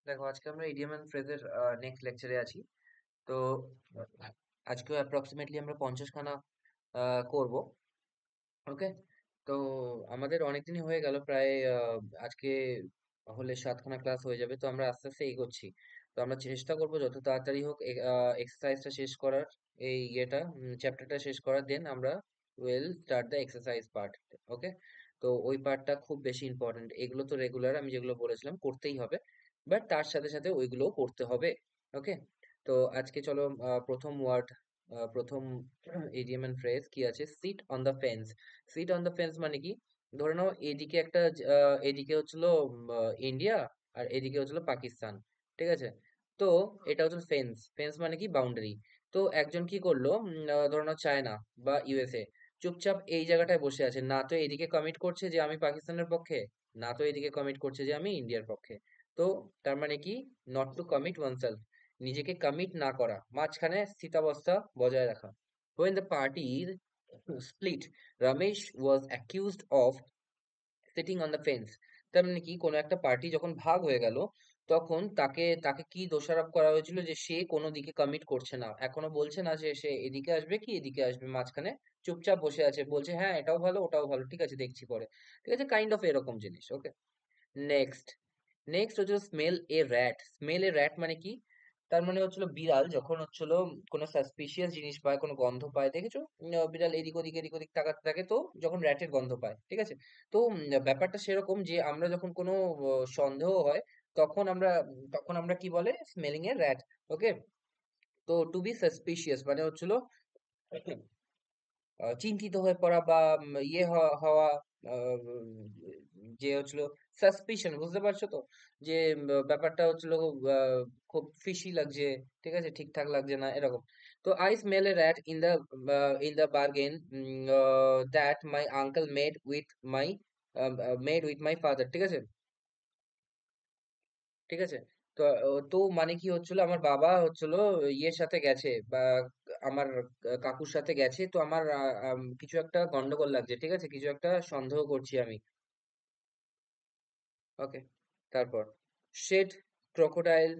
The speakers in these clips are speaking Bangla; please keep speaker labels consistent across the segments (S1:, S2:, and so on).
S1: দেখো, আজকে আমরা ইডিয়ম এন্ড ফ্রেজের নেক্সট লেকচারে আছি। তো আজকে অ্যাপ্রক্সিমেটলি আমরা 50 খানা করব। ওকে। তো আমাদের অনেকদিনই হয়ে গেল, প্রায় আজকে হলে 7 খানা ক্লাস হয়ে যাবে। তো আমরা আস্তে আস্তে এগোচ্ছি। তো আমরা চেষ্টা করব যত তাড়াতাড়ি হোক এক্সারসাইজটা শেষ করার, এই চ্যাপ্টারটা শেষ করার। দেন আমরা will start the exercise part. Okay. তো ওই পার্টটা খুব বেশি ইম্পর্টেন্ট। এগুলো তো রেগুলার আমি যেগুলো বলেছিলাম করতেই হবে, বাট তার সাথে সাথে ওইগুলোও করতে হবে। ওকে। তো আজকে চলো, প্রথম ইডিয়ম এন্ড ফ্রেজ কি আছে? Sit on the fence. Sit on the fence মানে কি? ধরে নাও এদিকে এদিকে হচ্ছিল ইন্ডিয়া, আর এদিকে হচ্ছিল পাকিস্তান। ঠিক আছে। তো এটা হচ্ছে ফেন্স। ফেন্স মানে কি? বাউন্ডারি। তো একজন কি করলো, ধরে নাও চায়না বা ইউএসএ চুপচাপ এই জায়গাটায় বসে আছে, না তো এদিকে কমিট করছে যে আমি পাকিস্তানের পক্ষে, না তো এদিকে কমিট করছে যে আমি ইন্ডিয়ার পক্ষে। তো তার মানে কি? নট টু কমিট ওয়ানসেলফ, নিজেকে কমিট না করা, মাঝখানে স্থিতাবস্থা বজায় রাখা। When the party split, Ramesh was accused of sitting on the fence. তার মানে কি? কোনো একটা পার্টি যখন ভাগ হয়ে গেল, তখন তাকে তাকে কি দোষারোপ করা হয়েছিল? যে সে কোনো দিকে কমিট করছে না, এখনো বলছে না যে সে এদিকে আসবে কি এদিকে আসবে, মাঝখানে চুপচাপ বসে আছে, বলছে হ্যাঁ এটাও ভালো ওটাও ভালো, ঠিক আছে দেখছি পরে। ঠিক আছে, কাইন্ড অফ এরকম জিনিস। ওকে। নেক্সট নেক্সট হচ্ছে smell a rat. Smell a rat মানে কি? তার মানে হচ্ছিল বিড়াল যখন হচ্ছিল কোনো সাসপিশিয়াস জিনিস পায়, কোনো গন্ধ পায়, দেখেছো? বিড়াল এদিক ওদিক তাকাতে থাকে, তো যখন র্যাটের গন্ধ পায়, ঠিক আছে। তো ব্যাপারটা সেরকম যে আমরা যখন কোনো সন্দেহ হয়, তখন আমরা কি বলে? Smelling a rat. ওকে। তো টু বি সাসপিশিয়াস মানে হচ্ছিল চিন্তিত হয়ে পড়া বা হওয়া, আহ, যে হচ্ছিল সাসপিশন, বুঝতে পারছো তো? যে ব্যাপারটা হচ্ছিল খুব ফিশি লাগছে, ঠিক আছে, ঠিকঠাক লাগছে না, এরকম। তো I smell a rat in the bargain that my uncle made with my father. ঠিক আছে। ঠিক আছে। তো তো মানে কি হচ্ছিল, আমার বাবা হচ্ছিল ইয়ের সাথে গেছে, বা আমার কাকুর সাথে গেছে, তো আমার কিছু একটা গন্ডগোল লাগছে, ঠিক আছে, কিছু একটা সন্দেহ করছি আমি। ওকে। তারপর শেড ক্রোকোডাইল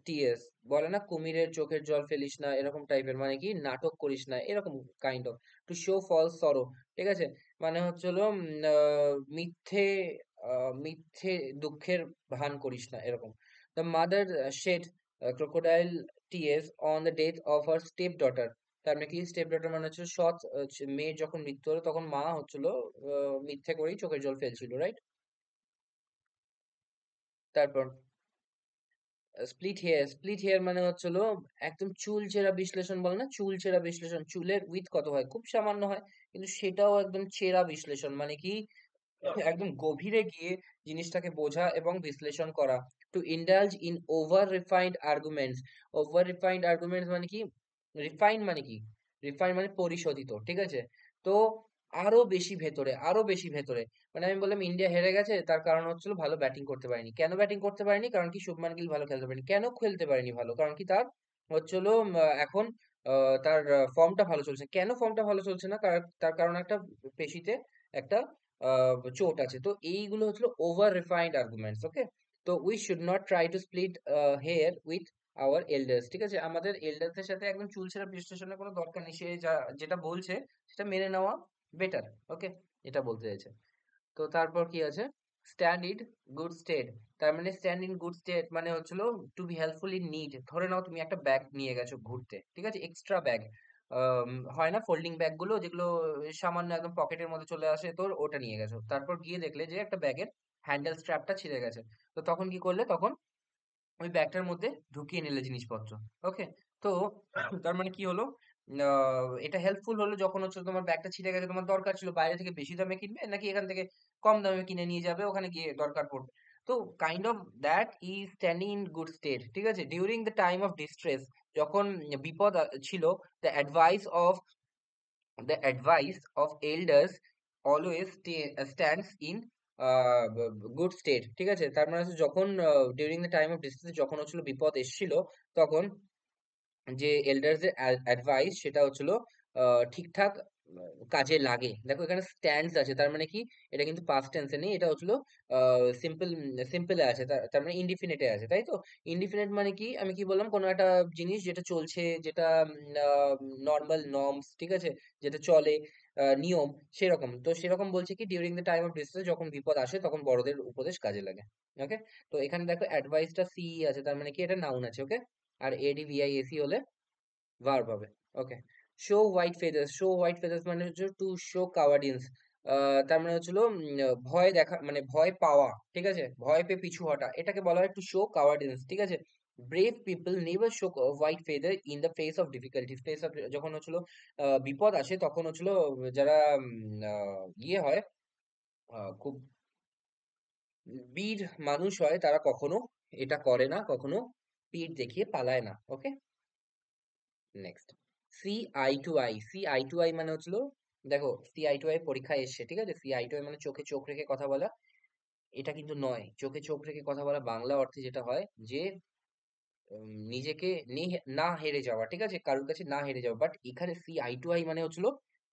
S1: টিএস, বলে না কুমিরের চোখের জল ফেলিস না, এরকম টাইপের, মানে কি নাটক করিস না, এরকম kind of. To show false sorrow. ঠিক আছে। মানে হচ্ছিল মিথ্যে দুঃখের ভান করিস না, এরকম। The mother shed crocodile tears on the death of her step daughter. তার মানে কি? স্টেপ ডটার মানে হচ্ছে মেয়ে যখন মৃত্যু হলো, তখন মা হচ্ছিল মিথ্যে করেই চোখের জল ফেলছিল, রাইট? তারপর স্প্লিট হেয়ার মানে হচ্ছিল একদম চুল চেরা বিশ্লেষণ, বলে না চুল চেরা বিশ্লেষণ, চুলের উইথ কত হয়? খুব সামান্য হয়, কিন্তু সেটাও একদম চেরা বিশ্লেষণ, মানে কি একদম গভীরে গিয়ে জিনিসটাকে বোঝা এবং বিশ্লেষণ করা। To indulge in over refined arguments মানে কি? রিফাইন মানে কি? রিফাইন মানে পরিশোধিত, ঠিক আছে। তো আরো বেশি ভেতরে, মানে আমি বললাম ইন্ডিয়া হেরে গেছে, তার কারণ হচ্ছিল ভালো ব্যাটিং করতে পারেনি। কেন ব্যাটিং করতে পারেনি? কারণ কি শুভমান গিল ভালো খেলতে পারেনি। কেন খেলতে পারেনি ভালো? কারণ কি তার হচ্ছিল এখন তার ফর্মটা ভালো চলছে। কেন ফর্মটা ভালো চলছে না? তার কারণ একটা পেশিতে একটা চোট আছে। তো এইগুলো হচ্ছিল ওভার রিফাইন্ড আর্গুমেন্টস। ওকে। তো we should not try to split hair with our elders. ঠিক আছে, আমাদের এল্ডারদের সাথে একদম চুলচেরা বিশ্লেষণের কোনো দরকার নেই। সে যেটা বলছে সেটা মেনে নেওয়া বেটার। ওকে। এটা বলতে চাইছে। তো তারপর কি আছে? Stand in good stead. তার মানে স্ট্যান্ড ইন গুড স্টেট মানে হচ্ছিল to be helpful in need. ধরে নাও তুমি একটা ব্যাগ নিয়ে গেছো ঘুরতে, ঠিক আছে, এক্সট্রা ব্যাগ। হয় না ফোল্ডিং ব্যাগ গুলো, যেগুলো সামান্য একদম পকেটের মধ্যে চলে আসে, তোর ওটা নিয়ে গেছো, তারপর গিয়ে দেখলে যে একটা ব্যাগের হ্যান্ডেল স্ট্র্যাপটা ছিঁড়ে গেছে। তো তখন কি করলে? তখন ওই ব্যাগটার মধ্যে ঢুকিয়ে নিলে জিনিসপত্র। ওকে। তো তার মানে কি হলো? এটা হেল্পফুল হলো যখন হচ্ছে তোমার ব্যাগটা ছিঁড়ে গেছে, তোমার দরকার ছিল বাইরে থেকে বেশি দামে কিনবে, নাকি এখান থেকে কম দামে কিনে নিয়ে যাবে, ওখানে গিয়ে দরকার পড়বে। তো kind of that is standing in good state. ঠিক আছে। During the time of distress, যখন বিপদ ছিল, the advice of elders always stands in good state. ঠিক আছে। তার মানে হচ্ছে যখন during the time of distress, যখন হচ্ছিল বিপদ এসেছিল, তখন যে এল্ডার্স এর অ্যাডভাইস সেটা হচ্ছিল ঠিকঠাক কাজে লাগে। দেখো এখানে স্ট্যান্ডস আছে, তার মানে কি এটা কিন্তু পাস্ট টেন্সে নেই, এটা হচ্ছিল সিম্পল, সিম্পলে আছে, তার মানে ইনডিফিনিটে আছে, তাই তো? ইনডিফিনিট মানে কি, আমি কি বললাম, কোনো একটা জিনিস যেটা চলছে, যেটা নর্মাল নর্মস, ঠিক আছে, যেটা চলে, নিয়ম, সেরকম। তো সেরকম বলছে কি, during the time of distress, যখন বিপদ আসে তখন বড়দের উপদেশ কাজে লাগে। ওকে, তো এখানে দেখো অ্যাডভাইসটা সি আছে, তার মানে কি এটা নাউন আছে। ওকে, আর এডিভিআইএসি হলে ভার্ব হবে। Okay, show white feathers, show white feathers মানে হচ্ছে টু শো কাওয়ার্ডিন্স, তার মানে হচ্ছিল ভয় দেখা, মানে ভয় পাওয়া, ঠিক আছে, ভয় পেয়ে পিছু হটা, এটাকে বলা হয় টু শো কাওয়ার্ডিন্স, ঠিক আছে। Brave people never show white feather in the face of difficulties, face of, যখন হচ্ছিল বিপদ আসে তখন হচ্ছিল যারা ইয়ে হয়, খুব বীর মানুষ হয়, তারা কখনো এটা করে না, কখনো পিঠ দেখিয়ে পালায় না। Okay, next, see eye to eye, see eye to eye মানে হচ্ছিল, দেখো সি আই টু আই পরীক্ষায় এসছে, ঠিক আছে, সি আই টু আই মানে চোখে চোখ রেখে কথা বলা, এটা কিন্তু নয়। চোখে চোখ রেখে কথা বলা বাংলা অর্থে যেটা হয় যে নিজেকে না হেরে যাওয়া, ঠিক আছে, কারোর কাছে না হেরে যাওয়া, বাট এখানে সি আই টু আই মানে হচ্ছিল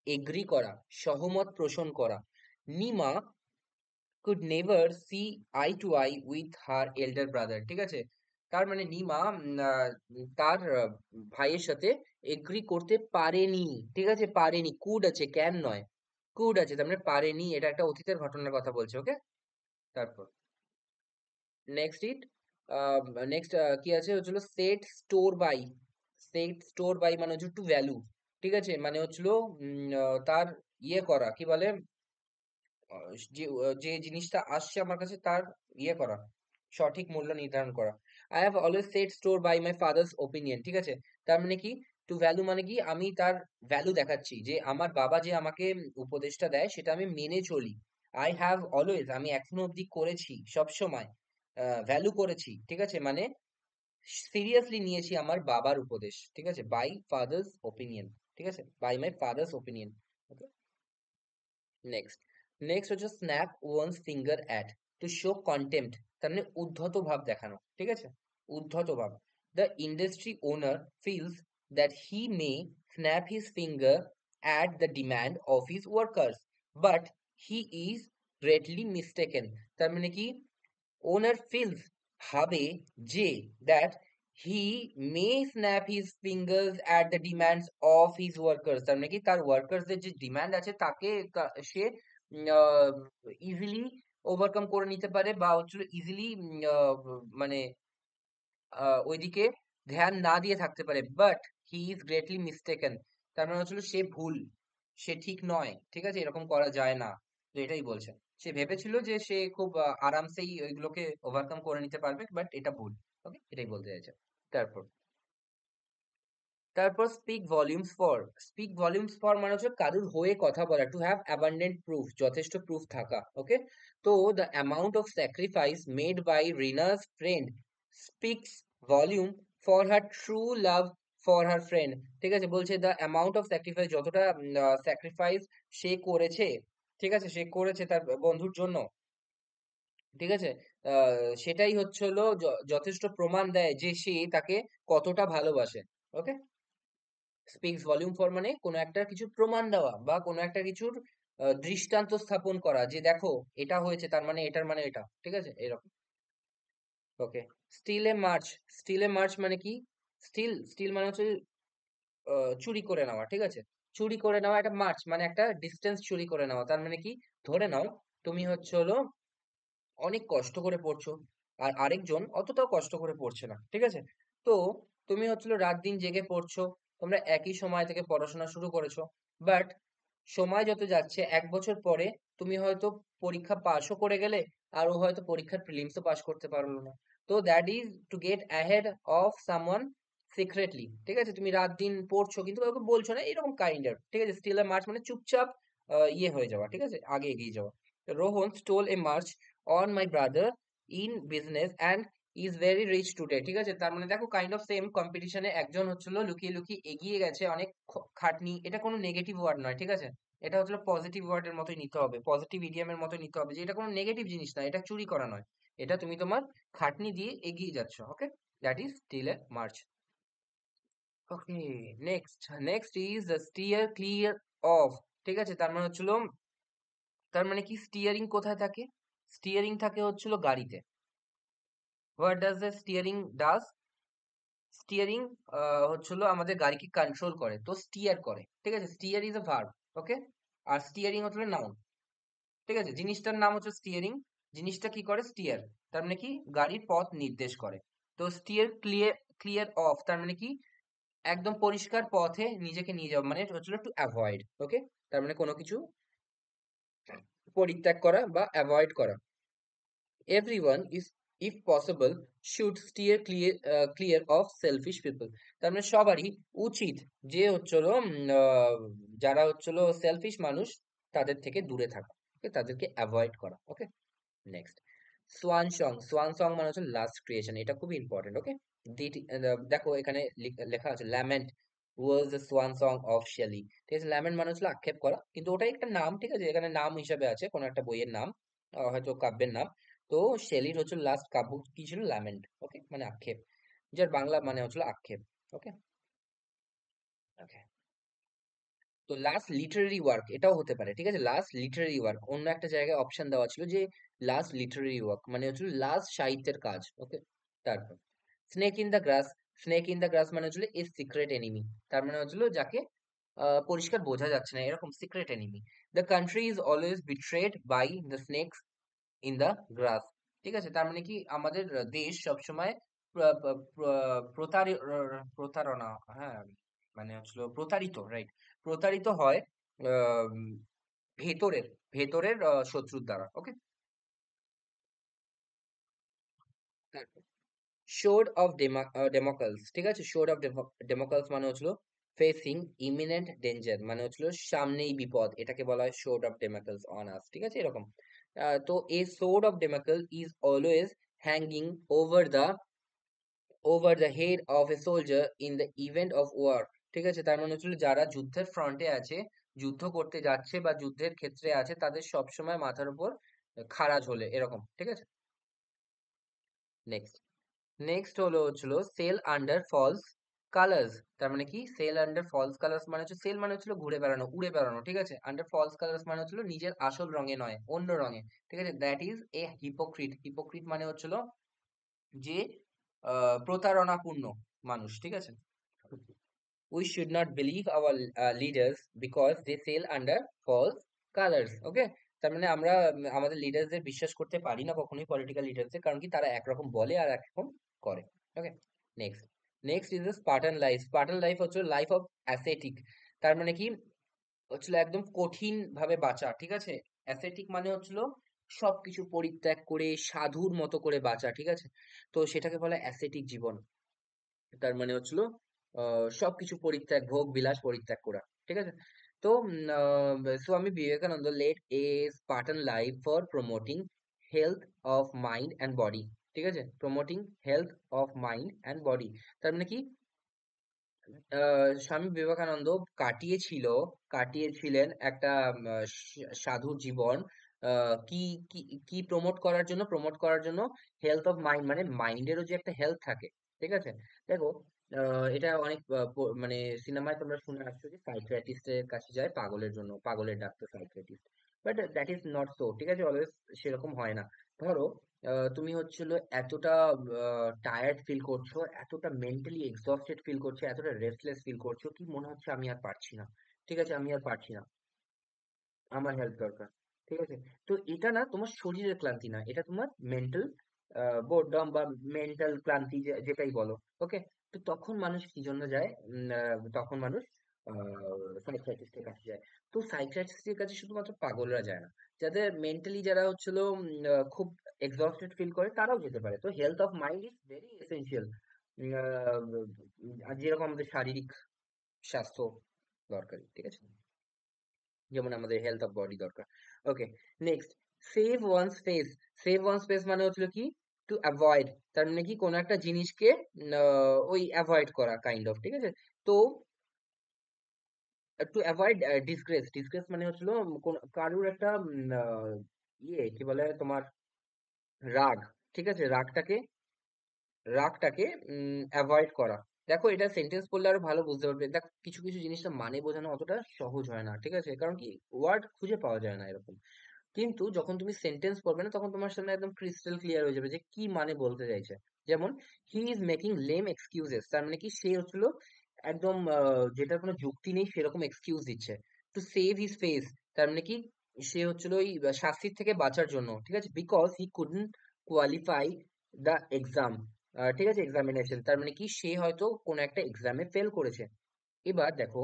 S1: এগ্রি করা, সহমত পোষণ করা। Nima could never see eye to eye with her elder brother, ঠিক আছে, তার মানে নিমা তার ভাইয়ের সাথে এগ্রি করতে পারেনি, ঠিক আছে, পারেনি, কুড আছে, ক্যান নয়, কুড আছে, তার মানে পারেনি, এটা একটা অতীতের ঘটনার কথা বলছে। ওকে, তারপর নেক্সট ইট, নেক্সট কি আছে হচ্ছিল set store by, set store by মানে হচ্ছে টু ভ্যালু, ঠিক আছে, মানে হচ্ছিল তার ইয়ে করা, কি বলে, যে জিনিসটা আসছে আমার কাছে তার ইয়ে করা, সঠিক মূল্য নির্ধারণ করা। I have always set store by my father's opinion, ঠিক আছে, তার মানে কি, টু ভ্যালু মানে কি, আমি তার ভ্যালু দেখাচ্ছি, যে আমার বাবা যে আমাকে উপদেশটা দেয় সেটা আমি মেনে চলি। আই হ্যাভ অলওয়েজ, আমি এখনো অবধি করেছি, সব সময় ভ্যালু করেছি, ঠিক আছে, মানে সিরিয়াসলি নিয়েছি আমার বাবার উপদেশ, ঠিক আছে, বাই ফাদার্স ওপিনিয়ন, ঠিক আছে, by my father's opinion. Next, next হচ্ছে snap one's finger at, to show contempt, তার মানে উদ্ধত ভাব দেখানো, ঠিক আছে, উদ্ধত ভাব। The industry owner feels that he may snap his finger at the demand of his workers, but he is greatly mistaken, তার মানে কি, ওনার ফিলস ভাবে যে, that he may snap his fingers at the demands of his workers, তার মানে কি তার ওয়ার্কার্সদের যে ডিমান্ড আছে তাকে সে ইজিলি ওভারকাম করে নিতে পারে, বা হচ্ছিল ইজিলি মানে ওইদিকে ধ্যান না দিয়ে থাকতে পারে, but he is greatly mistaken, তার মানে হচ্ছিল সে ভুল, সে ঠিক নয়, ঠিক আছে, এরকম করা যায় না। তো এটাই বলছে, সে ভেবেছিল যে সে খুব আরামসেই ওইগুলোকে ওভারকাম করে নিতে পারবে, বাট এটা ভুল। ওকে, এটাই বলতে চাইছে। তারপর, তারপর speak volumes for, speak volumes for মানে হচ্ছে কারুর হয়ে কথা বলা, টু হ্যাভ অ্যাবান্ডেন্ট প্রুফ, যথেষ্ট প্রুফ থাকা। ওকে, তো the amount of sacrifice made by Rina's friend speaks volume for her true love for her friend, ঠিক আছে, বলছে দ্য অ্যামাউন্ট অফ স্যাক্রিফাইস, যতটা স্যাক্রিফাইস সে করেছে, ঠিক আছে, সে করেছে তার বন্ধুর জন্য, ঠিক আছে, সেটাই হচ্ছে হলো যথেষ্ট প্রমাণ দেয় যে সে তাকে কতটা ভালোবাসে। ওকে, স্পিক্স ভলিউম ফর মানে কোনো একটা কিছু প্রমাণ দেওয়া, বা কোনো একটা কিছুর দৃষ্টান্ত স্থাপন করা, যে দেখো এটা হয়েছে, তার মানে এটার মানে এটা, ঠিক আছে, এরকম। ওকে, still a March, still a March মানে কি, স্টিল, স্টিল মানে হচ্ছে চুরি করে নেওয়া, ঠিক আছে, চুরি করে নেওয়া, একটা মার্চ মানে একটা ডিস্টেন্স চুরি করে নেওয়া, তার মানে কি, ধরে নাও তুমি হচ্ছে হলো অনেক কষ্ট করে পড়ছো, আর আরেকজন অতটাও কষ্ট করে পড়ছে না, ঠিক আছে, তো তুমি হচ্ছিল রাত দিন জেগে পড়ছো, তোমরা একই সময় থেকে পড়াশোনা শুরু করেছো, বাট সময় যত যাচ্ছে 1 বছর পরে তুমি হয়তো পরীক্ষা পাশও করে গেলে, আর ও হয়তো পরীক্ষার প্রিলিমসও পাস করতে পারলো না। তো that is to get ahead of someone secretly, ঠিক আছে, তুমি রাত দিন পড়ছো কিন্তু কাউকে বলছো না, এরকম কাইন্ডার, ঠিক আছে, স্টিল এ মার্চ মানে চুপচাপ ইয়ে হয়ে যাওয়া, ঠিক আছে, আগে এগিয়ে যাওয়া। Rohan stole a march on my brother in business and is very rich today, ঠিক আছে, তার মানে দেখো কাইন্ড অফ সেম কম্পিটিশনে একজন হচ্ছিল লুকিয়ে লুকিয়ে এগিয়ে গেছে, অনেক খাটনি, এটা কোনো নেগেটিভ ওয়ার্ড নয়, ঠিক আছে, এটা হচ্ছিল পজিটিভ ওয়ার্ডের মতোই নিতে হবে, পজিটিভ ইডিয়ামের মতোই নিতে হবে, যে এটা কোনো নেগেটিভ জিনিস না, এটা চুরি করা নয়, এটা তুমি তোমার খাটনি দিয়ে এগিয়ে যাচ্ছ। Okay, that is steal a march. Okay, next, next is steer clear, of, ঠিক আছে, তার মানে হচ্ছিল, তার মানে কি স্টিয়ারিং কোথায় থাকে? স্টিয়ারিং থাকে হচ্ছিল গাড়িতে। What does the steering does? Steering হচ্ছিল আমাদের গাড়িকে কন্ট্রোল করে, তো স্টিয়ার করে, ঠিক আছে, steer is a verb. Okay, আর স্টিয়ারিং হচ্ছে নাউন, ঠিক আছে, জিনিসটার নাম হচ্ছে স্টিয়ারিং, জিনিসটা কি করে? স্টিয়ার, তার মানে কি গাড়ির পথ নির্দেশ করে। তো স্টিয়ার ক্লিয়ার, ক্লিয়ার অফ তার মানে কি একদম পরিষ্কার পথে নিজেকে নিয়ে যাওয়া, মানে হচ্ছিল টু অ্যাভয়েড। ওকে, তার মানে কোনো কিছু পরিত্যাগ করা বা অ্যাভয়েড করা। Everyone is, if possible, should steer clear of selfish people. তার মানে সবারই উচিত যে হচ্ছিল যারা হচ্ছিল সেলফিশ মানুষ, তাদের থেকে দূরে থাকা, ওকে, তাদেরকে অ্যাভয়েড করা। ওকে, নেক্সট, সোয়ান সং মানে হচ্ছে লাস্ট ক্রিয়েশন, এটা খুবই ইম্পর্টেন্ট। ওকে, দেখো এখানে লেখা আছে lament was the swan song of Shelley, ঠিক আছে, ল্যামেন্ট মানে হচ্ছে আক্ষেপ করা, কিন্তু ওটাই একটা নাম, ঠিক আছে, এখানে নাম হিসাবে আছে কোনো একটা বইয়ের নাম, হয়তো কাব্যের নাম। তো শেলির হচ্ছে লাস্ট কাব্য কি ছিল? ল্যামেন্ট। ওকে, মানে আক্ষেপ, যার বাংলা মানে হচ্ছিল আক্ষেপ। ওকে, ওকে, তো লাস্ট লিটারেরি ওয়ার্ক এটাও হতে পারে, ঠিক আছে, লাস্ট লিটারেরি ওয়ার্ক, অন্য একটা জায়গায় অপশন দেওয়া ছিল যে লাস্ট লিটারেরি ওয়ার্ক মানে হচ্ছিল লাস্ট সাহিত্যের কাজ। ওকে, তারপর snake in the glass, snake in the গ্রাস মানে হচ্ছিল এ সিক্রেট এনিমি, তার মানে হচ্ছিল যাকে পরিষ্কার বোঝা যাচ্ছে না, এরকম secret enemy. The country is always betrayed by the snakes in the grass, ঠিক আছে, তার মানে কি আমাদের দেশ সবসময় প্রতারণা, হ্যাঁ, মানে হচ্ছিল প্রতারিত, রাইট, প্রতারিত হয় আহ, ভেতরের ভেতরের শত্রুর দ্বারা। ওকে, শোর্ড অফ ডেমোক্রালস, ঠিক আছে, শোর্ড অফ ডেমোক্রালস মানে হচ্ছিল ফেসিং ইমিনেন্ট ডেঞ্জার, মানে হচ্ছিল সামনেই বিপদ, এটাকে বলা হয় শোর্ড অফ ডেমোক্রালস অন আস, ঠিক আছে, এরকম। তো a sword of Damocles is always hanging over the head of a soldier in the event of war, ঠিক আছে, তার মানে হচ্ছিল যারা যুদ্ধের ফ্রন্টে আছে, যুদ্ধ করতে যাচ্ছে বা যুদ্ধের ক্ষেত্রে আছে, তাদের সবসময় মাথার উপর খাড়া ঝোলে, এরকম, ঠিক আছে। নেক্সট, নেক্সট হচ্ছিল সেল আন্ডার ফলস কালার্স, তার মানে কি সেল আন্ডার ফলস কালার্স মানে হচ্ছে, সেল মানে হচ্ছিল ঘুরে বেড়ানো, উড়ে বেড়ানো, ঠিক আছে, আন্ডার ফলস কালার্স মানে হচ্ছিল নিজের আসল রঙে নয়, অন্য রঙে, ঠিক আছে, that is A hypocrite, hypocrite মানে হচ্ছিল যে প্রতারণাপূর্ণ মানুষ, ঠিক আছে। We should not believe our leaders because they sail under false colors. ওকে, তার মানে আমরা আমাদের লিডারদের বিশ্বাস করতে পারি না কখনোই, পলিটিক্যাল লিডারদের, কারণ কি তারা একরকম বলে আর একরকম করে। Okay, next, next is the Spartan life. Spartan life হচ্ছে লাইফ অফ অ্যাসেটিক, তার মানে কি হচ্ছিল একদম কঠিন ভাবে বাঁচা, ঠিক আছে, অ্যাসেটিক মানে হচ্ছিল সবকিছু পরিত্যাগ করে সাধুর মতো করে বাঁচা, ঠিক আছে, তো সেটাকে বলে অ্যাসেটিক জীবন, তার মানে হচ্ছিল সবকিছু পরিত্যাগ, ভোগ বিলাস পরিত্যাগ করা, ঠিক আছে। তো Swami Vivekananda led a spartan life for promoting health of mind and body, ঠিক আছে, promoting health of mind and body, তার মানে কি স্বামী বিবেকানন্দ কাটিয়েছিল কাটিয়েছিলেন একটা সাধুর জীবন, কি কি কি প্রমোট করার জন্য? প্রমোট করার জন্য হেলথ অফ মাইন্ড, মানে মাইন্ডেরও যে একটা হেলথ থাকে, ঠিক আছে। দেখো এটা অনেক মানে সিনেমায় তোমরা শুনে আসছো যে সাইকিয়াট্রিস্টের কাছে যায় পাগলের জন্য, পাগলের doctor psychiatrist, but that is not so, ঠিক আছে, অলওয়েজ সেরকম হয় না। ধরো তুমি হচ্ছিল এতটা টায়ার্ড ফিল করছো, এতটা মেন্টালি এক্সস্টেড ফিল করছো, এতটা রেস্টলেস ফিল করছো, কি মনে হচ্ছে আমি আর পারছি না, ঠিক আছে, আমি আর পারছি না, আমার হেল্প দরকার, ঠিক আছে। তো এটা না তোমার শরীরের ক্লান্তি না, এটা তোমার মেন্টাল বোরডম বা মেন্টাল ক্লান্তি, যেটাই বলো। ওকে, তো তখন মানুষ কি জন্য যায়? তখন মানুষ সাইকিয়াট্রিস্টের কাছে যায়। তো সাইকিয়াট্রিস্টের কাছে শুধুমাত্র পাগলরা যায় না, যাদের মেন্টালি যারা হচ্ছিল খুব এক্সস্টেড ফিল করে, তারাও যেতে পারে। তো health of mind is very essential, যেরকম আমাদের শারীরিক স্বাস্থ্য দরকারি, ঠিক আছে, যেমন আমাদের হেলথ অফ বডি দরকার। Okay, next, save one's face. Save one's face মানে হচ্ছিল কি টু অ্যাভয়েড, তার মানে কি কোনো একটা জিনিসকে ওই অ্যাভয়েড করা কাইন্ড অফ, ঠিক আছে। তো টু অ্যাভয়েড ডিসগ্রেস, ডিসগ্রেস মানে হচ্ছিল কোন কারুর একটা ইয়ে কি বলে তোমার রাগ, ঠিক আছে, রাগটাকে অ্যাভয়েড করা। দেখো এটা সেন্টেন্স পড়লে আরো ভালো বুঝতে পারবে। দেখো কিছু কিছু জিনিসটা মানে বোঝানো অতটা সহজ হয় না, ঠিক আছে? কারণ কি, ওয়ার্ড খুঁজে পাওয়া যায় না এরকম। কিন্তু যখন তুমি সেন্টেন্স পড়বে না, তখন তোমার সামনে একদম ক্রিস্টাল ক্লিয়ার হয়ে যাবে যে কি মানে বলতে চাইছে। যেমন he is making lame excuses, তার মানে কি সে হচ্ছিল একদম যেটার কোনো যুক্তি নেই সেরকম এক্সকিউজ দিচ্ছে। টু সেভ হিজ ফেস, তার মানে কি সে হচ্ছিল ওই শাস্তির থেকে বাঁচার জন্য, ঠিক আছে? Because he couldn't qualify the exam, ঠিক আছে, এক্সামিনেশন, তার মানে কি সে হয়তো কোনো একটা এক্সামে ফেল করেছে। এবার দেখো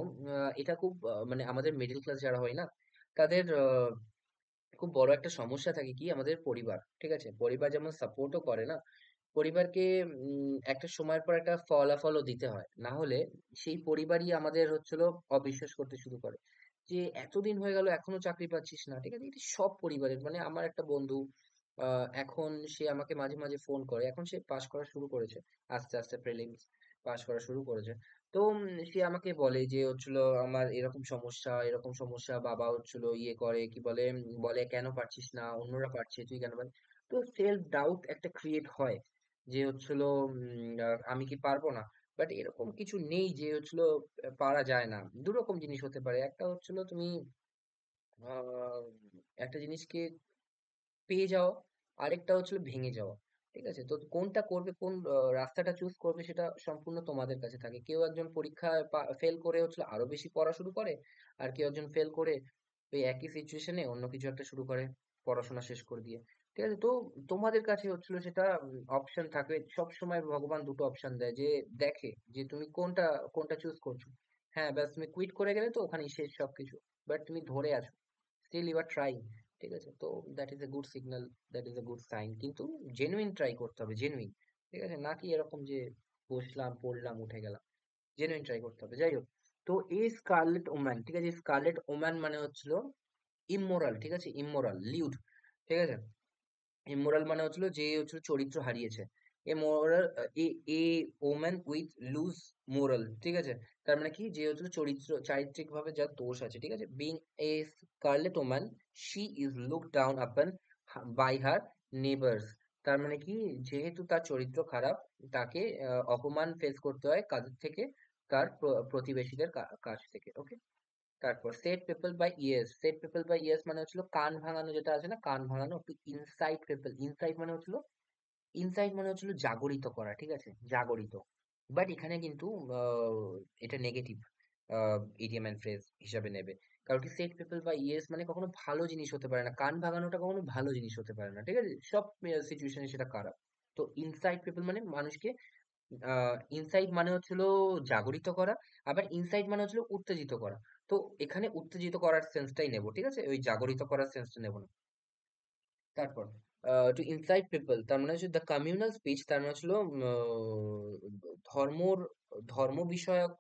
S1: এটা খুব মানে আমাদের মিডল ক্লাস যারা হয় না, তাদের খুব বড় একটা সমস্যা থাকে কি, আমাদের পরিবার, ঠিক আছে? পরিবার যেমন সাপোর্টও করে না, পরিবারকে একটা সময়ের পর একটা ফলাফলও দিতে হয়, না হলে সেই পরিবারই আমাদের হচ্ছিল অবিশ্বাস করতে শুরু করে যে এতদিন হয়ে গেল এখনো চাকরি পাচ্ছিস না, ঠিক আছে? এটা সব পরিবারের, মানে আমার একটা বন্ধু এখন সে আমাকে মাঝে মাঝে ফোন করে, এখন সে পাশ করা শুরু করেছে, আস্তে আস্তে প্রিলিমস পাশ করা শুরু করেছে। তো সে আমাকে বলে যে হচ্ছিল আমার এরকম সমস্যা এরকম সমস্যা, বাবা হচ্ছিল ইয়ে করে কি বলে, বলে কেন পারছিস না, অন্যরা পারছে তুই কেন পারছিস? তো সেলফ ডাউট একটা ক্রিয়েট হয় যে হচ্ছিল আমি কি পারবো না। বাট এরকম কিছু নেই যে হচ্ছিল পারা যায় না। দু রকম জিনিস হতে পারে, একটা হচ্ছিল তুমি আহ, একটা জিনিসকে পেয়ে যাওয়া, আরেকটা হচ্ছিল ভেঙে যাওয়া, ঠিক আছে? তো কোনটা করবে, কোন রাস্তাটা চুজ করবে, সেটা সম্পূর্ণ তোমাদের কাছে থাকে। কেউ একজন পরীক্ষায় ফেল করে হচ্ছিল আরো বেশি পড়া শুরু করে, আর কেউ একজন ফেল করে ওই একই সিচুয়েশনে অন্য কিছু একটা শুরু করে পড়াশোনা শেষ করে দিয়ে, ঠিক আছে? তো তোমাদের কাছে হচ্ছিল সেটা অপশন থাকে সব সময়, ভগবান দুটো অপশন দেয় যে দেখে যে তুমি কোনটা কোনটা চুজ করছো। হ্যাঁ, ব্যাস তুমি কুইট করে গেলে তো ওখানেই শেষ সবকিছু, বাট তুমি ধরে আছো, স্টিল ইউ আর ট্রাইং, ঠিক আছে? তো that is a good signal, that is a good sign. কিন্তু জেনুইন ট্রাই করতে হবে, জেনুইন, ঠিক আছে? নাকি এরকম যে বসলাম পড়লাম উঠে গেলাম, জেনুইন ট্রাই করতে হবে। যাই হোক, তো এই স্কারলেট ওম্যান, ঠিক আছে, স্কারলেট ওম্যান মানে হচ্ছিল ইমোরাল, ঠিক আছে, ইমোরাল লিউড, ঠিক আছে? ইমোরাল মানে হচ্ছিল যে হচ্ছিল চরিত্র হারিয়েছে। A moral, a a woman with loose moral, ঠিক আছে? তার মানে কি যে হচ্ছিল চরিত্র চারিত্রিক ভাবে যার দোষ আছে, ঠিক আছে? Being a scarlet woman, she is look down upon by her neighbours, তার মানে কি যেহেতু তার চরিত্র খারাপ, তাকে অপমান ফেস করতে হয় কাদের থেকে, তার প্রতিবেশীদের কাছ থেকে। ওকে, তারপর set people by ears, set people by ears মানে হচ্ছিল কান ভাঙানো, যেটা আছে না কান ভাঙানো, একটু ইনসাইট পিপল, ইনসাইট মানে হচ্ছিল, ইনসাইট মানে হচ্ছিল জাগরিত করা, ঠিক আছে, জাগরিত। বাট এখানে কিন্তু এটা নেগেটিভ ইডিয়াম এন্ড ফ্রেজ হিসাবে নেবে। কারণ কি সেট পিপল বাই ইয়ার্স মানে কখনো ভালো জিনিস হতে পারে না, কান ভাঙানোটা কখনো ভালো জিনিস হতে পারে না, ঠিক আছে? সব সিচুয়েশনে সেটা খারাপ। তো ইনসাইট পিপল মানে মানুষকে, ইনসাইট মানে হচ্ছিল জাগরিত করা, আবার ইনসাইট মানে হচ্ছিল উত্তেজিত করা। তো এখানে উত্তেজিত করার সেন্সটাই নেব, ঠিক আছে, ওই জাগরিত করার সেন্সটা নেব না। তারপর টু ইনসাইট পিপল তার মানে হচ্ছে দ্য কমিউনাল স্পিচ, তার মানে হচ্ছিল ধর্মর ধর্ম বিষয়ক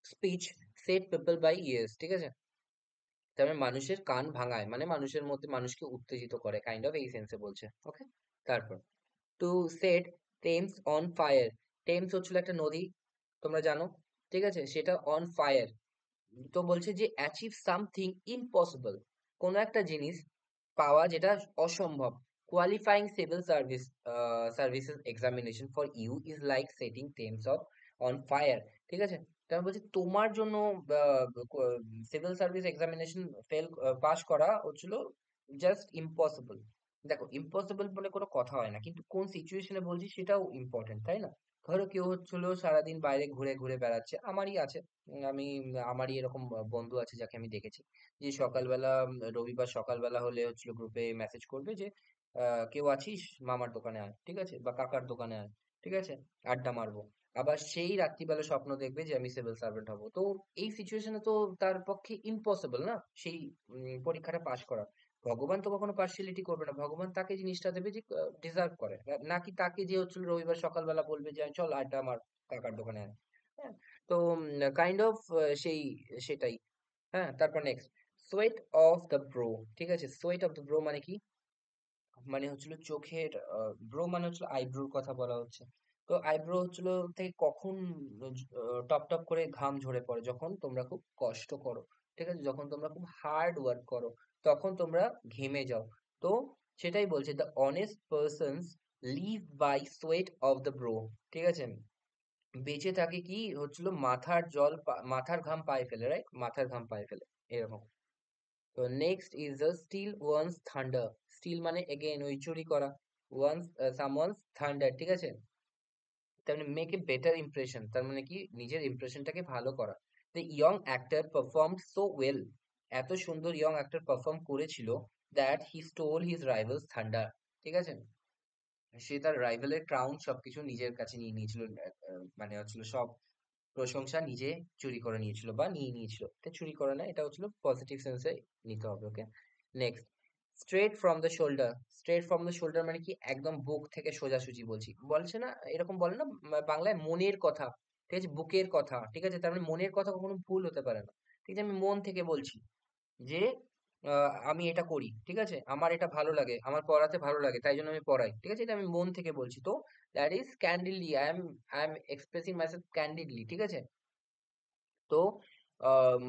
S1: speech, set people by ears, ঠিক আছে? তার মানে মানুষের কান ভাঙায়, মানে মানুষের মধ্যে মানুষকে উত্তেজিত করে, কাইন্ড অফ এই সেন্সে বলছে। ওকে, তারপর to set Thames on fire, Thames হচ্ছিল একটা নদী, তোমরা জানো, ঠিক আছে? সেটা অন ফায়ার, তো বলছে যে অ্যাচিভ সামথিং ইম্পসিবল, কোনো একটা জিনিস পাওয়া যেটা অসম্ভব। Qualifying civil services examination for you is like setting Thames of on fire, ঠিক আছে? তার বলছে তোমার জন্য সিভিল সার্ভিস এক্সামিনেশন পাস করা হচ্ছিল জাস্ট ইম্পসিবল। দেখো ইম্পসিবল বলে কোনো কথা হয় না, কিন্তু কোন সিচুয়েশনে বলছি সেটাও ইম্পর্টেন্ট, তাই না? ধরো কেউ হচ্ছিল সারাদিন বাইরে ঘুরে ঘুরে বেড়াচ্ছে, আমারই আছে, আমারই এরকম বন্ধু আছে যাকে আমি দেখেছি যে সকালবেলা রবিবার সকালবেলা হলে হচ্ছিল গ্রুপে মেসেজ করবে যে কেউ আছিস, মামার দোকানে আয়, ঠিক আছে, বা কাকার দোকানে আয়, ঠিক আছে, আড্ডা মারবো। আবার সেই রাত্রিবেলা স্বপ্ন দেখবে যে আমি সিভিল সার্ভেন্ট হব। তো এই সিচুয়েশনে তো তার পক্ষে ইম্পসিবল না সেই পরীক্ষাটা পাশ করা। ভগবান তো কখনো পার্সিয়ালিটি করবে না, ভগবান তাকে জিনিসটা দেবে যে ডিজার্ভ করে, নাকি তাকে যে হচ্ছিল রবিবার সকালবেলা বলবে যে চল আড্ডা আমার কাকার দোকানে আয়। হ্যাঁ, তো কাইন্ড অফ সেই সেটাই। হ্যাঁ, তারপর next sweat of the brow, ঠিক আছে? সোয়েট অফ দ্য ব্রো মানে কি, মানে হচ্ছিল চোখের ব্রো মানে হচ্ছিল আইব্রোর কথা বলা হচ্ছে। তো আইব্রো হচ্ছিল থেকে কখন টপ টপ করে ঘাম ঝরে পড়ে, যখন তোমরা খুব কষ্ট করো, ঠিক আছে, যখন তোমরা খুব হার্ড ওয়ার্ক করো, তখন তোমরা ঘেমে যাও। তো সেটাই বলছে the honest persons live by sweat of the brow, ঠিক আছে? বেঁচে থাকে কি হচ্ছিল মাথার ঘাম পায়ে ফেলে, রাইট? মাথার ঘাম পায়ে ফেলে, এরকম। তো next is the steal one's thunder. Steal মানে এগেইন ওই চুরি করা, ওয়ান্স সামওয়ানস থান্ডার, ঠিক আছে? তার মানে মেক এ বেটার ইমপ্রেশন, তার মানে কি নিজের ইমপ্রেশনটাকে ভালো করা। The young actor perform so well, এত সুন্দর ইয়ং অ্যাক্টর পারফর্ম করেছিল, that he stole his rivals thunder, ঠিক আছে? সে তার রাইভালের ক্রাউন সবকিছু নিজের কাছে নিয়ে নিয়েছিল, মানে হচ্ছিল সব প্রশংসা নিজে চুরি করে নিয়েছিল বা নিয়ে নিয়েছিল। এটা চুরি করে না, এটা হচ্ছিল পজিটিভ সেন্সে নিতে হবে, okay? Next, straight from the shoulder. Straight from the shoulder মানে কি একদম বুক থেকে সোজাসুজি বলছি, বলছে না এরকম বলে না বাংলায় মনের কথা, ঠিক আছে? বুকের কথা, ঠিক আছে? তার মানে মনের কথা কখনো ভুল হতে পারে না, ঠিক আছে? আমি মন থেকে বলছি যে আমি এটা করি, ঠিক আছে? আমার এটা ভালো লাগে, আমার পড়াতে ভালো লাগে, তাই জন্য আমি পড়াই, ঠিক আছে? এটা আমি মন থেকে বলছি। তো that is candidly, I am expressing myself candidly, ঠিক আছে? তো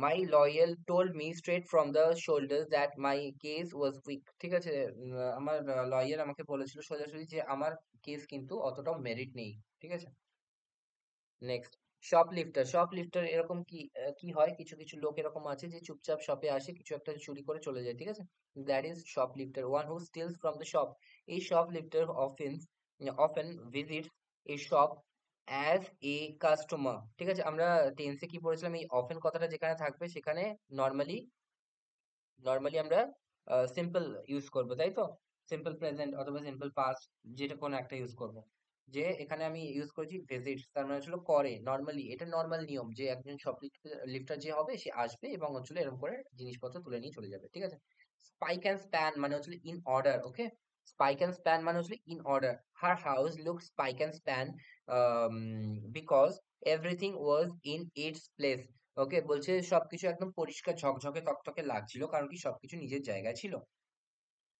S1: my lawyer told me straight from the shoulders that my case was weak, ঠিক আছে? আমার লয়ার আমাকে বলেছিল সোজাসুজি যে আমার কেস কিন্তু অতটাও মেরিট নেই, ঠিক আছে? নেক্সট, শপলিফটার। শপলিফটার এরকম কি কি হয়, কিছু কিছু লোক এরকম আছে যে চুপচাপ শপে আসে, কিছু একটা চুরি করে চলে যায়, ঠিক আছে? That is shoplifter, one who steals from the shop. এই shoplifter often visits a shop as a customer, ঠিক আছে? আমরা টেন্সে কি পড়েছিলাম, এই অফেন কথাটা যেখানে থাকবে সেখানে নর্মালি নর্মালি আমরা সিম্পল ইউজ করব, তাই তো? সিম্পল প্রেজেন্ট অথবা সিম্পল পাস্ট, যেটা কোনো একটা ইউজ করব। যে এখানে আমি ইউজ করেছি ভিজিটস, তার মানে হচ্ছিল করে, নর্মালি এটা নর্মাল নিয়ম যে একজন শপ লিফটার যে হবে সে আসবে এবং হচ্ছিল এরকম করে জিনিসপত্র তুলে নিয়ে চলে যাবে, ঠিক আছে? স্পাইক অ্যান্ড স্প্যান মানে হচ্ছিল in order, okay? Spick and span মানে হচ্ছিল in order. Her house look spick and span because everything was in its place. Okay, বলছে সবকিছু একদম পরিষ্কার ঝকঝকে তকতকে লাগছিল, কারণ কি সবকিছু নিজের জায়গায় ছিল।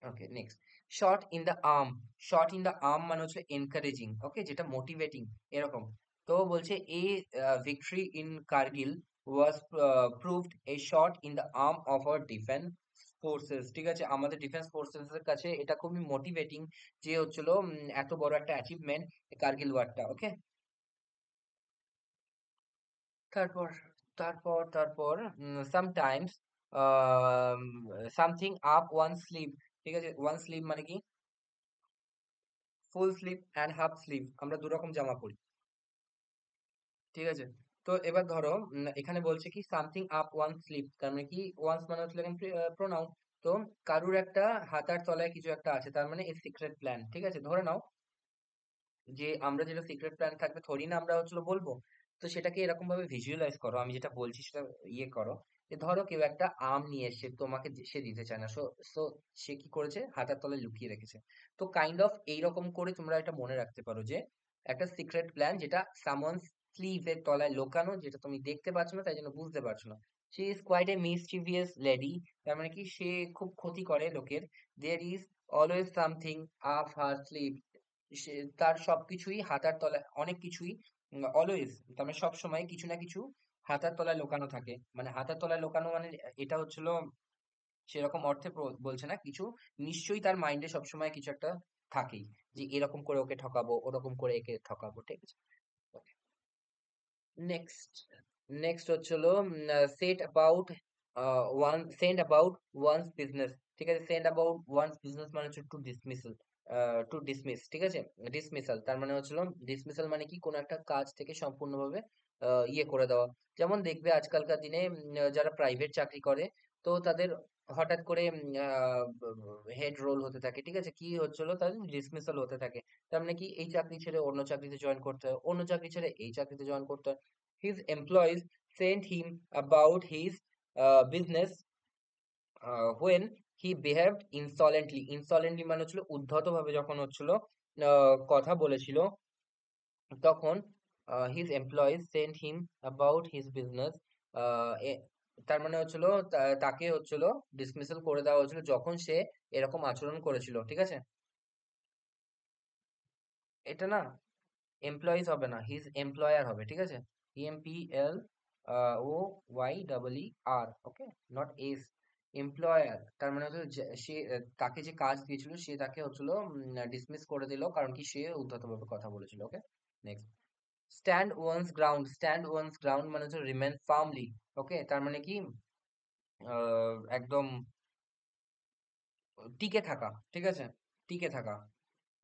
S1: Okay, next, shot in the arm. Shot in the arm মানে হচ্ছে এনকারেজিং, ওকে, যেটা মোটিভেটিং, এরকম। তো বলছে a victory in Kargil was proved a shot in the arm of our defence forces, ঠিক আছে? আমাদের ডিফেন্স ফোর্সেস এর কাছে এটা খুবই মোটিভেটিং যে হচ্ছিল এত বড় একটা অ্যাচিভমেন্ট কার্গিল ওয়ারটা, ওকে? তারপর তারপর sometimes something up one sleeve, ঠিক আছে? ওয়ান স্লিভ মানে কি full sleeve and half sleeve, আমরা দু রকম জামা পরি, ঠিক আছে? তো এবার ধরো এখানে বলছে কি সামথিং আপ ওয়ান স্লিভ, তার মানে কি ওয়ান্স মানে হচ্ছে এখানে প্রোনাউন। তো কারুর একটা হাতার তলায় কিছু একটা আছে, তার মানে এ সিক্রেট প্ল্যান, ঠিক আছে? ধরে নাও যে আমরা যেটা সিক্রেট প্ল্যান থাকবে থোড়ি না আমরা হচ্ছিল বলবো। তো সেটাকে এরকম ভাবে ভিজুয়ালাইজ করো, আমি যেটা বলছি সেটা ইয়ে করো, যে ধরো কেউ একটা আম নিয়ে এসে তোমাকে সে দিতে চায় না, সো সো সে কি করেছে, হাতের তলায় লুকিয়ে রেখেছে। তো কাইন্ড অফ এইরকম করে তোমরা এটা মনে রাখতে পারো যে একটা সিক্রেট প্ল্যান যেটা সামওয়ান স্লিভের তলায় লুকানো, যেটা তুমি দেখতে পাচ্ছ না তাই জন্য বুঝতে পারছো না। She is quite a mischievous lady, তার মানে কি সে খুব ক্ষতি করে লোকের। There is always something up her sleeve, সে তার সবকিছুই হাতার তলায়, অনেক কিছুই অলওয়েজ, তার মানে সবসময় কিছু না কিছু হাতার তলায় লুকানো থাকে। মানে হাতার তলায় লুকানো মানে এটা হচ্ছিল সেরকম অর্থে বলছে না, কিছু নিশ্চয়ই তার মাইন্ডে সবসময় কিছু একটা থাকেই, যে এরকম করে ওকে ঠকাবো, ওরকম করে একে ঠকাবো, ঠিক আছে? নেক্সট, নেক্সট হচ্ছিল সেন্ড অ্যাবাউট ওয়ানস বিজনেস, ঠিক আছে? সেন্ড অ্যাবাউট ওয়ানস বিজনেস মানে হচ্ছে টু ডিসমিস, ঠিক আছে? ডিসমিসাল, তার মানে হচ্ছিল ডিসমিসাল মানে কি কোনো একটা কাজ থেকে সম্পূর্ণভাবে ইয়ে করে দেওয়া। যেমন দেখবে আজকালকার দিনে যারা প্রাইভেট চাকরি করে, তো তাদের হঠাৎ করে হেড রোল হতে থাকে, ঠিক আছে? কি হচ্ছিল, তাদের ডিসমিসাল হতে থাকে। তার মানে কি এই চাকরি ছেড়ে অন্য চাকরিতে জয়েন করতে হয়, অন্য চাকরি ছেড়ে এই চাকরিতে জয়েন করতে হয়। His employees sent him about his business when he behaved insolently. Insolently মানে হচ্ছিল উদ্ধত ভাবে যখন হচ্ছিল কথা বলেছিল, তখন his employees sent him about his business, তার মানে হচ্ছিল তাকে হচ্ছিল ডিসমিসাল করে দেওয়া হয়েছিল যখন সে এরকম আচরণ করেছিল, ঠিক আছে? এটা না এমপ্লয়িজ হবে না, হিজ এমপ্লয়ার হবে, ঠিক আছে? EMPL O Y double E R, okay, not S. Employer তার মানে হচ্ছে সে তাকে যে কাজ দিয়েছিল সে তাকে হচ্ছিল ডিসমিস করে দিল, কারণ কি সে উদ্ধতভাবে কথা বলেছিল, ওকে? নেক্সট, স্ট্যান্ড ওয়ান্স গ্রাউন্ড মানে হচ্ছে রিমেন ফার্মলি। ওকে, তার মানে কি একদম টিকে থাকা, ঠিক আছে, টিকে থাকা,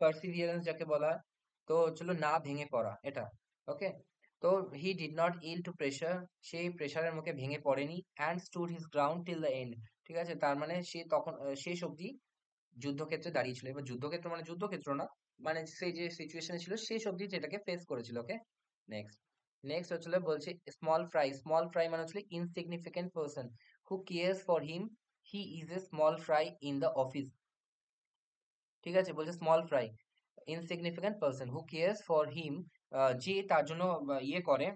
S1: পার্সিভিয়ারেন্স যাকে বলা হয়। তো হচ্ছিল না ভেঙে পড়া এটা। ওকে, তো he did not yield to pressure, সেই প্রেশারের মুখে ভেঙে পড়েনি, and stood his ground till the end. ঠিক আছে, তার মানে সে তখন শেষ অবধি যুদ্ধক্ষেত্রে দাঁড়িয়েছিল। এবার যুদ্ধক্ষেত্র মানে যুদ্ধক্ষেত্র না, মানে সেই যে সিচুয়েশনে ছিল শেষ অবধি যেটাকে ফেস করেছিল। ওকে, নেক্সট। নেক্সট হচ্ছিল বলছে স্মল ফ্রাই মানে হচ্ছে insignificant person who cares for him, he is a small fry in the office. ঠিক আছে, বলছে small fry insignificant person who cares for him, যে তার জন্য ইয়ে করে,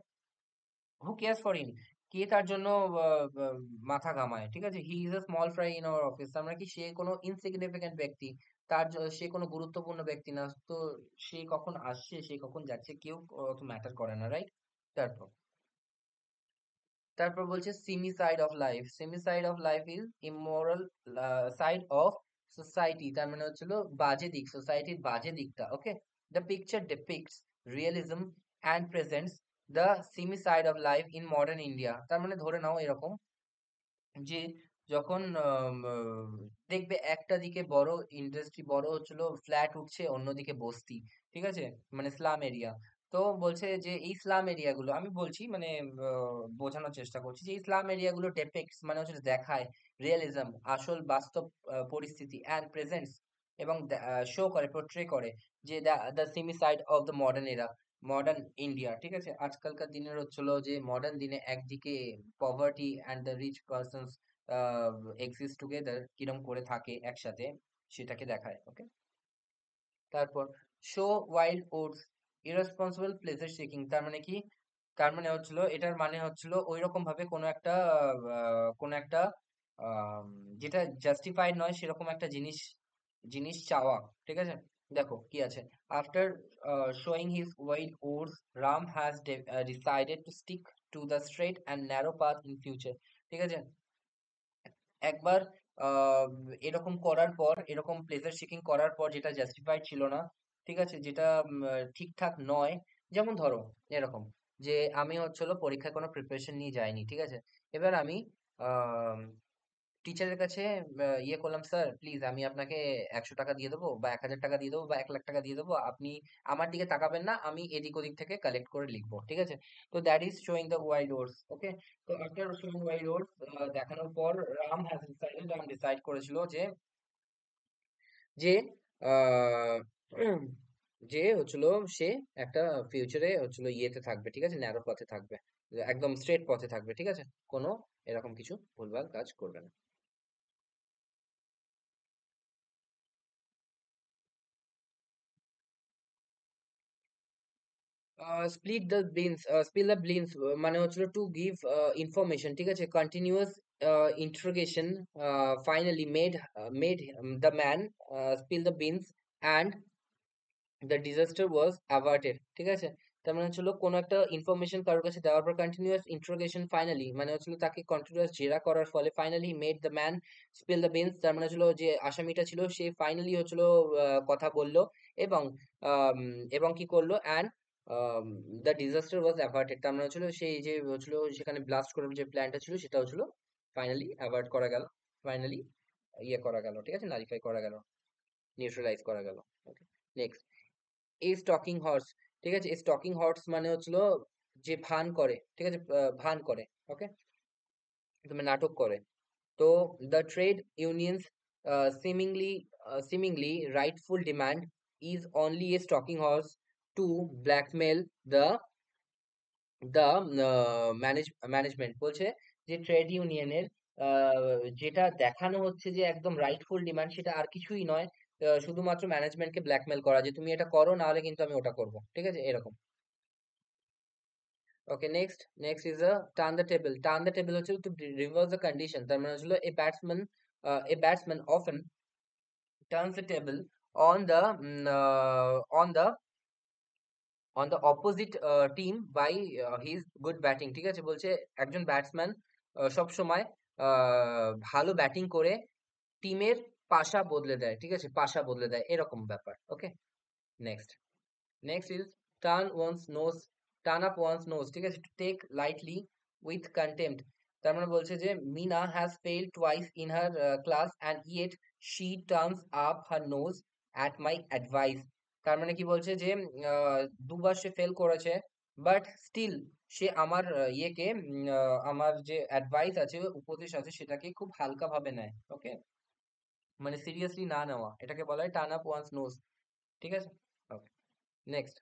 S1: হু কেয়ার্স ফর হিম, কে তার জন্য মাথা ঘামায়। ঠিক আছে, he is a small fry in our office, তার মানে কি সে কোনো ইনসিগনিফিকেন্ট ব্যক্তি, সে কোনো গুরুত্বপূর্ণ ব্যক্তি না। তো সে কখন আসছে সে কখন যাচ্ছে কেউ অত ম্যাটার করে না, রাইট? তারপর তারপর বলছে seamy side of life is immoral side of society, তার মানে হচ্ছিল বাজে দিক, সোসাইটির বাজে দিকটা। Okay, the picture depicts realism and presents the seamy side of life in modern India. তার মানে ধরে নাও এরকম যে যখন দেখবে একটা দিকে বড় ইন্ডাস্ট্রি, বড় হচ্ছিল ফ্ল্যাট উঠছে, অন্যদিকে বস্তি। ঠিক আছে, মানে স্লাম এরিয়া। তো বলছে যে এই স্লাম এরিয়াগুলো আমি বলছি মানে বোঝানোর চেষ্টা করছি যে এই স্লাম এরিয়াগুলো ডেপিক্টস মানে হচ্ছে দেখায় রিয়েলিজম, আসল বাস্তব পরিস্থিতি, অ্যান্ড প্রেজেন্টস এবং শো করে, পোর্ট্রে করে যে the seamy side of the modern era, modern India. ঠিক আছে, আজকালকার দিনের হচ্ছিল যে মডার্ন দিনে একদিকে poverty and the rich persons exist together, কিরম করে থাকে একসাথে, সেটাকে দেখায়। ওকে, তারপর sow wild oats irresponsible pleasure seeking, তার মানে কি, তার মানে হচ্ছিল এটার মানে হচ্ছিল ওই রকম ভাবে কোনো একটা আম, যেটা জাস্টিফাইড নয় সেরকম একটা জিনিস জিনিস চাওয়া। ঠিক আছে, দেখো কি আছে। After showing his wild oats, Ram has decided to stick to the straight and narrow path in future. ঠিক আছে, একবার আহ, এরকম করার পর, এরকম প্লেজার সিকিং করার পর যেটা জাস্টিফাইড ছিল না, ঠিক আছে, যেটা ঠিকঠাক নয়। যেমন ধরো এরকম যে আমি হচ্ছিল পরীক্ষায় কোনো প্রিপারেশন নিয়ে যাইনি। ঠিক আছে, এবার আমি টিচারের কাছে ইয়ে করলাম, স্যার প্লিজ আমি আপনাকে 100 টাকা দিয়ে দেবো বা 1000 টাকা দিয়ে দেবো বা 1 লাখ টাকা দিয়ে দেবো, আপনি আমার দিকে তাকাবেন না, আমি এদিক ওদিক থেকে কালেক্ট করে লিখবো। ঠিক আছে, তো that is sowing the wild oats. Okay, তো আফটার শোয়িং ওয়াইল্ড ওটস দেখানোর পর রাম ডিসাইড করেছিল যে যে আহ, যে হচ্ছিল সে একটা ফিউচারে হচ্ছিল ইয়েতে থাকবে। ঠিক আছে, ন্যারো পথে থাকবে, একদম স্ট্রেট পথে থাকবে। ঠিক আছে, কোনো এরকম কিছু ভুলভাল কাজ করবে না। স্পিল দ্য বিনস মানে হচ্ছিল টু গিভ ইনফরমেশন। ঠিক আছে, continuous interrogation finally made the man spill the beans and the disaster was averted. ঠিক আছে, তার মানে হচ্ছিল কোনো একটা ইনফরমেশন কারোর কাছে দেওয়ার পর কন্টিনিউয়াস ইন্টারোগেশন ফাইনালি মানে হচ্ছিল তাকে কন্টিনিউয়াস জেরা করার ফলে finally made the man spill the beans, তার মানে হচ্ছিল যে আসামিটা ছিল সে ফাইনালি হচ্ছিল কথা বললো, এবং আম, এবং কি করলো, অ্যান্ড দ্য ডিজাস্টার ওয়াজ অ্যাভার্টেড, তার মানে হচ্ছিল সেই যে হচ্ছিল সেখানে ব্লাস্ট করার যে প্ল্যানটা ছিল সেটা হচ্ছিল ফাইনালি অ্যাভয়েড করা গেল, ফাইনালি ইয়ে করা গেল। ঠিক আছে, নালিফাই করা গেল, নিউট্রালাইজ করা গেল। ওকে, নেক্সট। এই স্টকিং হর্স। ঠিক আছে, স্টকিং হর্স মানে হচ্ছিল যে ভান করে। ঠিক আছে, ভান করে। ওকে, তুমি নাটক করে। তো the trade unions seemingly seemingly rightful demand is only a stalking horse to blackmail the the management. বলছে যে ট্রেড ইউনিয়নের যেটা দেখানো হচ্ছে যে একদম রাইটফুল ডিমান্ড, সেটা আর কিছুই নয়, শুধুমাত্র ম্যানেজমেন্টকে ব্ল্যাকমেল করা যে তুমি এটা করো, না হলে কিন্তু আমি ওটা করবো। ঠিক আছে, এরকম। Okay, next is a turn the table. Turn the table হচ্ছে টু রিভার্স দ্য কন্ডিশন, তার মানে হলো a batsman often turns the table on the on the on the opposite team by his good batting. ঠিক আছে, বলছে একজন ব্যাটসম্যান সব সময় ভালো ব্যাটিং করে টিমের পাশা বদলে দেয়। ঠিক আছে, পাশা বদলে দেয়, এরকম ব্যাপার। Okay, next. Next is turn one's nose turn up one's nose, ঠিক আছে, to take lightly with contempt. তার মানে বলছে যে Meena has fail twice in her class and yet she turns up her nose at my advice. তার মানে কি বলছে যে দুবার সে ফেল করেছে, বাট স্টিল সে আমার ইয়েকে আমার যে অ্যাডভাইস আছে, উপদেশ আছে, সেটাকে খুব হালকা ভাবে নেয়। ওকে, মানে সিরিয়াসলি না নেওয়া, এটাকে বলা হয় টার্ন আপ ওয়ান্স নোজ। ঠিক আছে, okay. Next,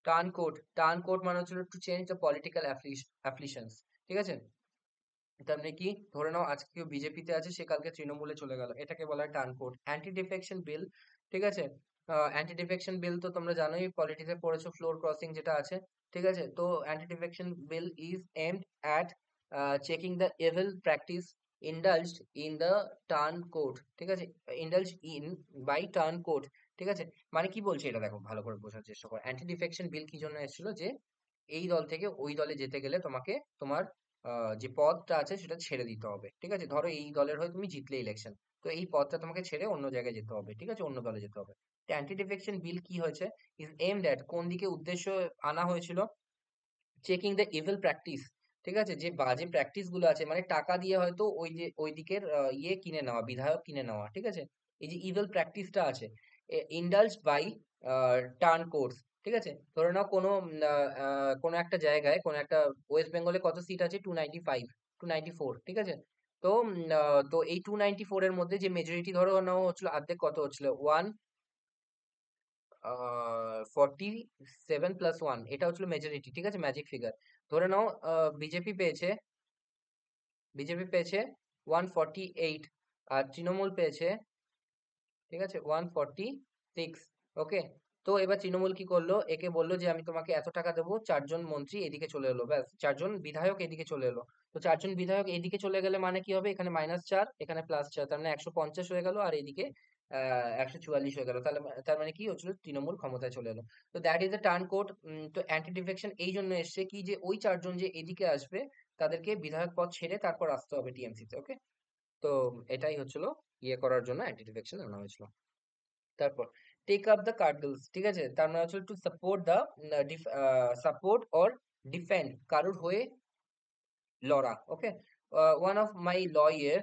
S1: turn coat. Turn coat মানে হচ্ছিল to change the political affiliations. ঠিক আছে, তার মানে কি, ধরে নাও আজকে কেউ বিজেপিতে আছে, সে কালকে তৃণমূলে চলে গেল, এটাকে বলা হয় টার্ন কোট। অ্যান্টি ডিফেকশন বিল, ঠিক আছে, অ্যান্টি ডিফেকশন বিল তো তোমরা জানোই, পলিটিক্সে পড়েছো, ফ্লোর ক্রসিং যেটা আছে। ঠিক আছে, তো anti defection bill is aimed at checking the evil practice indulged in the turn coat. ঠিক আছে, indulge in by turn coat. ঠিক আছে, মানে কি বলছে এটা দেখো, ভালো করে বোঝার চেষ্টা করো। অ্যান্টি ডিফেকশন বিল কি জন্য এসেছিল, যে এই দল থেকে ওই দলে যেতে গেলে তোমাকে তোমার যে পদটা আছে সেটা ছেড়ে দিতে হবে। ঠিক আছে, ধরো এই দলের হয়ে তুমি জিতলে ইলেকশন, তো এই পদটা তোমাকে ছেড়ে অন্য জায়গায় যেতে হবে। ঠিক আছে, অন্য দলে যেতে হবে। তো অ্যান্টি ডিফেকশন বিল কি হয়েছে, ইজ এইমড অ্যাট, কোন দিকে উদ্দেশ্য আনা হয়েছিল, চেকিং দ্য ইভিল প্র্যাকটিস। ঠিক আছে, যে বাজে প্র্যাকটিস গুলো আছে, মানে টাকা দিয়ে হয়তো ওই যে ওই দিকের ইয়ে কিনে নেওয়া, বিধায়ক কিনে নেওয়া। ঠিক আছে, এই যে ইভিল প্র্যাকটিসটা আছে, ইন্ডালজ বাই টার্ন কোর্স। ঠিক আছে, ধরে নাও কোনো কোনো একটা জায়গায়, কোনো একটা, ওয়েস্ট বেঙ্গলে কত সিট আছে, 295, 294। ঠিক আছে, তো তো এই 294 এর মধ্যে যে মেজরিটি ধরো নাও হচ্ছিল, অর্ধেক কত হচ্ছিল, 47+1, এটা হচ্ছিল মেজরিটি। ঠিক আছে, ম্যাজিক ফিগার। ধরে নাও বিজেপি পেয়েছে 148, আর তৃণমূল পেয়েছে, ঠিক আছে, 146। ওকে, তো এবার তৃণমূল কি করলো, একে বললো যে আমি তোমাকে এত টাকা দেবো, চারজন মন্ত্রী এদিকে চলে এলো, ব্যাস, চারজন বিধায়ক এদিকে চলে এলো। তো চারজন বিধায়ক এদিকে চলে গেলে মানে কি হবে, এখানে -4, এখানে +4, তার মানে 150 হয়ে গেল, আর এদিকে 144 হয়ে গেল। তাহলে তার মানে কি হচ্ছিল, তৃণমূল ক্ষমতায় চলে এলো। তো that is the turn code. তো অ্যান্টি ডিফেকশন এই জন্য এসছে কি, যে ওই চারজন যে এদিকে আসবে, তাদেরকে বিধায়ক পদ ছেড়ে তারপর আসতে হবে টিএমসি তে। ওকে, তো এটাই হচ্ছিল ইয়ে করার জন্য অ্যান্টি ডিফেকশন আনা হয়েছিল। তারপর টেক আপ দ্য কার্টেলস। ঠিক আছে, তার মানে হচ্ছে to support the, support or defend, কারোর হয়ে লড়া। Okay, one of my lawyer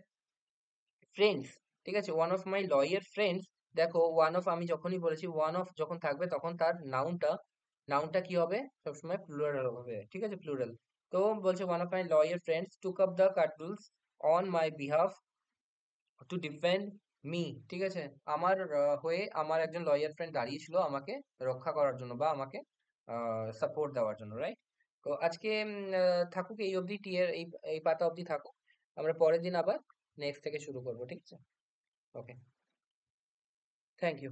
S1: friends. ঠিক আছে, one of my lawyer friends. দেখো, ওয়ান অফ আমি যখনই বলেছি, ওয়ান অফ যখন থাকবে তখন তার নাউনটা কি হবে, সবসময় প্লুরাল হবে। ঠিক আছে, প্লুরাল। তো বলছে one of my lawyer friends took up the cartels on my behalf to defend me. ঠিক আছে, আমার হয়ে আমার একজন লয়ার ফ্রেন্ড দাঁড়িয়েছিল আমাকে রক্ষা করার জন্য, বা আমাকে সাপোর্ট দেওয়ার জন্য, রাইট। তো আজকে থাকুক এই অবধি, টি এর এই এই পাতা অবধি থাকুক। আমরা পরের দিন আবার নেক্সট থেকে শুরু করবো। ঠিক আছে, ওকে, থ্যাংক ইউ।